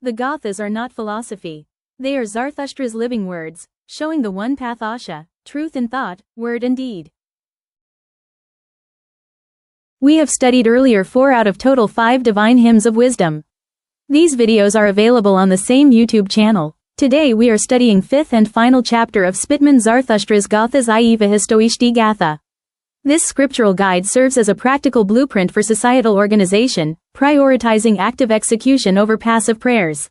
The Gathas are not philosophy. They are Zarathustra's living words, showing the one path Asha, truth in thought, word and deed. We have studied earlier 4 out of total 5 divine hymns of wisdom. These videos are available on the same YouTube channel. Today we are studying 5th and final chapter of Spitman Zarathustra's Gathas i.e. Vahistoishti Gatha. This scriptural guide serves as a practical blueprint for societal organization, prioritizing active execution over passive prayers.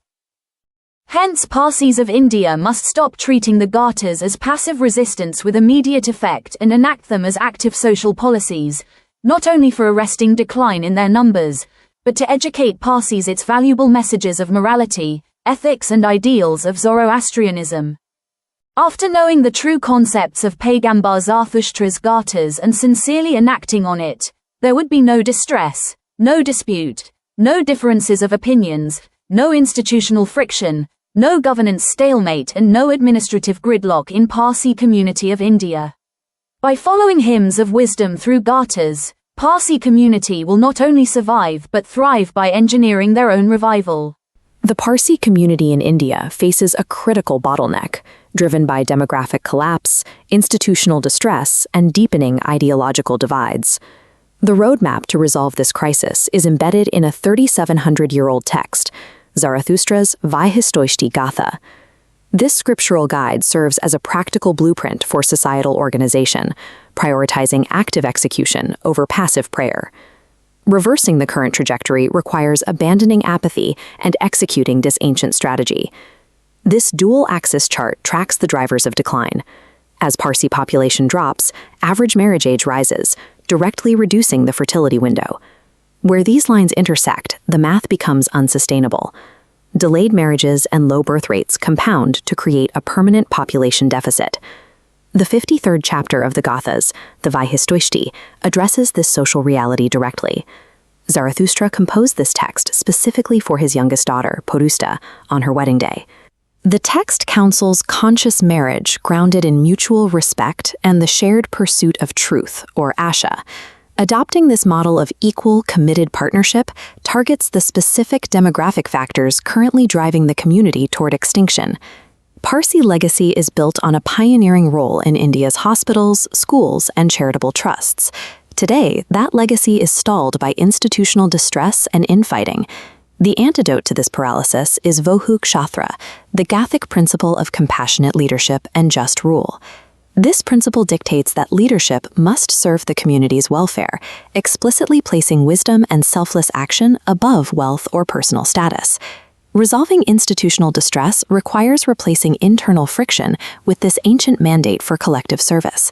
Hence, Parsis of India must stop treating the Gathas as passive resistance with immediate effect and enact them as active social policies, not only for arresting decline in their numbers, but to educate Parsis its valuable messages of morality, ethics and ideals of Zoroastrianism. After knowing the true concepts of Pagambar Zarathustra's Gathas and sincerely enacting on it, there would be no distress, no dispute, no differences of opinions, no institutional friction, no governance stalemate and no administrative gridlock in Parsi community of India. By following hymns of wisdom through Gathas, Parsi community will not only survive but thrive by engineering their own revival. The Parsi community in India faces a critical bottleneck, driven by demographic collapse, institutional distress, and deepening ideological divides. The roadmap to resolve this crisis is embedded in a 3,700-year-old text, Zarathustra's Vahistoishti Gatha. This scriptural guide serves as a practical blueprint for societal organization, prioritizing active execution over passive prayer. Reversing the current trajectory requires abandoning apathy and executing this ancient strategy. This dual-axis chart tracks the drivers of decline. As Parsi population drops, average marriage age rises, directly reducing the fertility window. Where these lines intersect, the math becomes unsustainable. Delayed marriages and low birth rates compound to create a permanent population deficit. The 53rd chapter of the Gathas, the Vahistoishti, addresses this social reality directly. Zarathustra composed this text specifically for his youngest daughter, Porusta, on her wedding day. The text counsels conscious marriage grounded in mutual respect and the shared pursuit of truth, or Asha. Adopting this model of equal, committed partnership targets the specific demographic factors currently driving the community toward extinction. Parsi legacy is built on a pioneering role in India's hospitals, schools, and charitable trusts. Today, that legacy is stalled by institutional distress and infighting. The antidote to this paralysis is Vohu Kshatra, the Gathic principle of compassionate leadership and just rule. This principle dictates that leadership must serve the community's welfare, explicitly placing wisdom and selfless action above wealth or personal status. Resolving institutional distress requires replacing internal friction with this ancient mandate for collective service.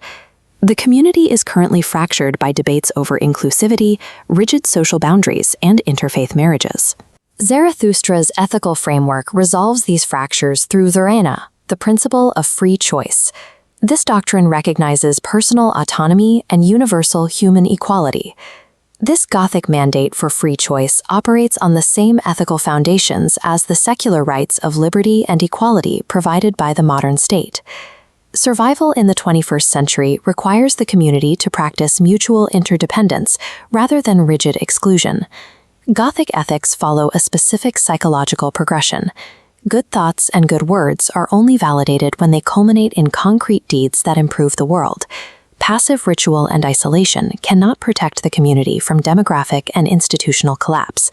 The community is currently fractured by debates over inclusivity, rigid social boundaries, and interfaith marriages. Zarathustra's ethical framework resolves these fractures through Dharana, the principle of free choice. This doctrine recognizes personal autonomy and universal human equality. This Gothic mandate for free choice operates on the same ethical foundations as the secular rights of liberty and equality provided by the modern state. Survival in the 21st century requires the community to practice mutual interdependence rather than rigid exclusion. Gothic ethics follow a specific psychological progression. Good thoughts and good words are only validated when they culminate in concrete deeds that improve the world. Passive ritual and isolation cannot protect the community from demographic and institutional collapse.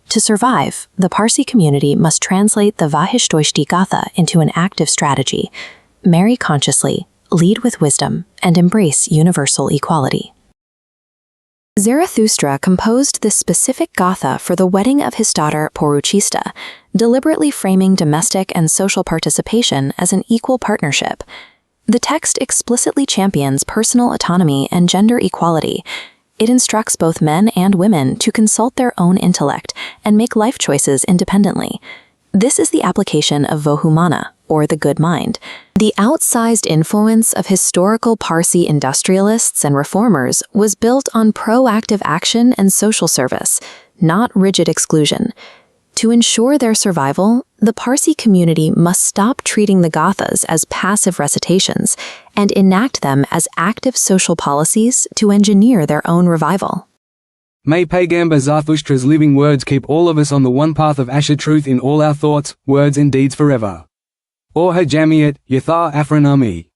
To survive, the Parsi community must translate the Vahistoishti Gatha into an active strategy, marry consciously, lead with wisdom, and embrace universal equality. Zarathustra composed this specific Gatha for the wedding of his daughter Poruchista, deliberately framing domestic and social participation as an equal partnership. The text explicitly champions personal autonomy and gender equality. It instructs both men and women to consult their own intellect and make life choices independently. This is the application of Vohumana, or the good mind. The outsized influence of historical Parsi industrialists and reformers was built on proactive action and social service, not rigid exclusion. To ensure their survival, the Parsi community must stop treating the Gathas as passive recitations and enact them as active social policies to engineer their own revival. May Paigamba Zarathustra's living words keep all of us on the one path of Asher truth in all our thoughts, words and deeds forever. Or Hajamiyat, Yathar Afranami.